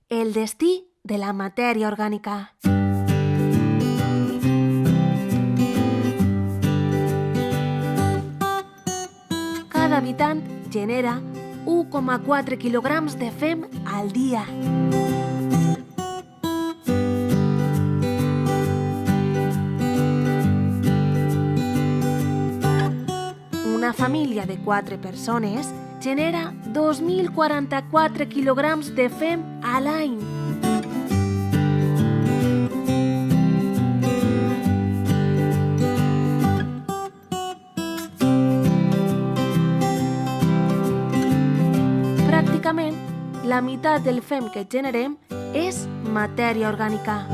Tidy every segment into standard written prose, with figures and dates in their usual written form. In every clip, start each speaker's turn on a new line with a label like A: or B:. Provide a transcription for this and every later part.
A: El destí de la matèria orgànica. Cada habitant genera 1,4 quilograms de fem al dia. Una família de 4 persones genera 2.044 quilograms de fem a l'any. Pràcticament, la meitat del fem que generem és matèria orgànica.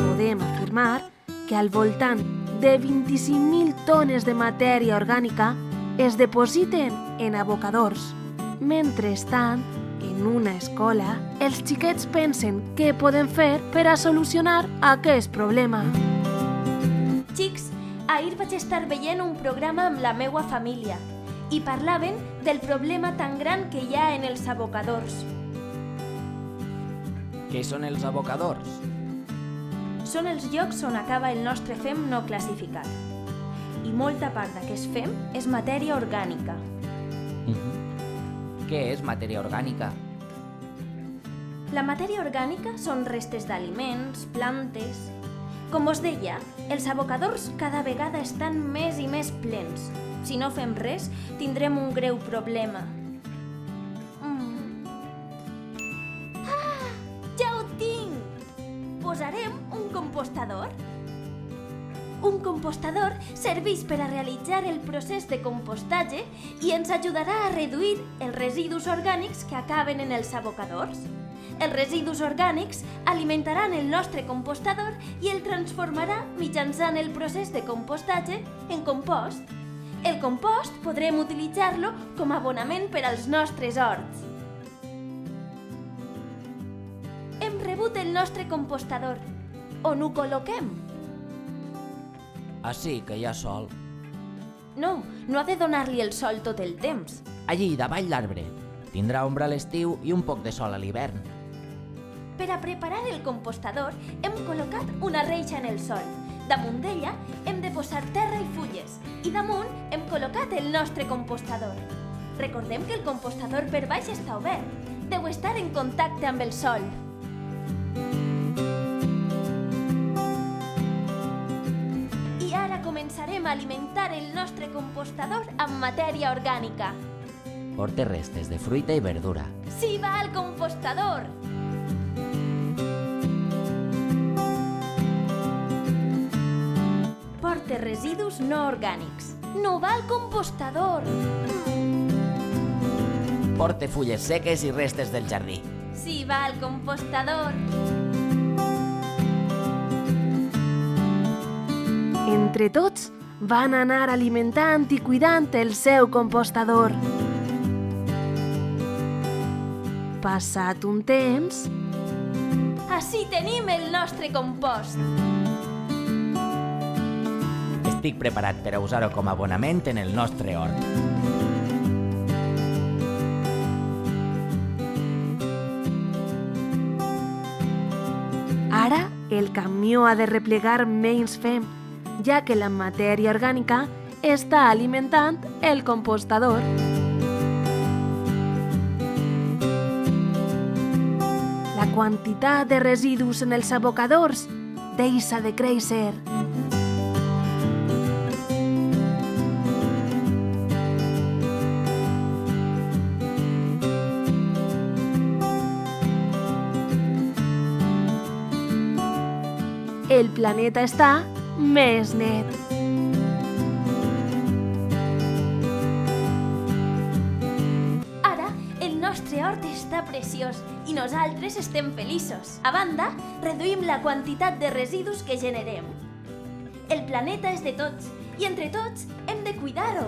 A: Podem afirmar que al voltant de 25.000 tones de matèria orgànica es depositen en abocadors. Mentrestant, en una escola, els xiquets pensen què poden fer per a solucionar aquest problema.
B: Xics, ahir vaig estar veient un programa amb la meua família i parlaven del problema tan gran que hi ha en els abocadors.
C: Què són els abocadors?
B: Són els llocs on acaba el nostre fem no classificat. I molta part d'aquest fem és matèria orgànica.
C: Què és matèria orgànica?
B: La matèria orgànica són restes d'aliments, plantes... Com us deia, els abocadors cada vegada estan més i més plens. Si no fem res, tindrem un greu problema. Ah! Ja ho tinc! Posarem un compostador. Un compostador serveix per a realitzar el procés de compostatge i ens ajudarà a reduir els residus orgànics que acaben en els abocadors. Els residus orgànics alimentaran el nostre compostador i el transformarà mitjançant el procés de compostatge en compost. El compost podrem utilitzar-lo com a abonament per als nostres horts. Hem rebut el nostre compostador. On ho col·loquem?
C: Així que hi ha sol.
B: No ha de donar-li el sol tot el temps.
C: Allí, davall l'arbre. Tindrà ombra a l'estiu i un poc de sol a l'hivern.
B: Per a preparar el compostador hem col·locat una reixa en el sol. Damunt d'ella hem de posar terra i fulles i damunt hem col·locat el nostre compostador. Recordem que el compostador per baix està obert. Deu estar en contacte amb el sol. I ara començarem a alimentar el nostre compostador amb matèria orgànica.
C: Porta restes de fruita i verdura.
B: Sí, va al compostador! Porta residus no orgànics. No va al compostador!
C: Porta fulles seques i restes del jardí.
B: Sí, va al compostador!
A: Entre tots, van anar alimentant i cuidant el seu compostador. Passat un temps...
B: Així tenim el nostre compost!
C: Estic preparat per a usar-ho com a abonament en el nostre hort.
A: Ara, el camió ha de replegar menys fem, ja que la matèria orgànica està alimentant el compostador. La quantitat de residus en els abocadors deixa de créixer. El planeta està més net.
B: Ara, el nostre hort està preciós i nosaltres estem feliços. A banda, reduïm la quantitat de residus que generem. El planeta és de tots i entre tots hem de cuidar-ho.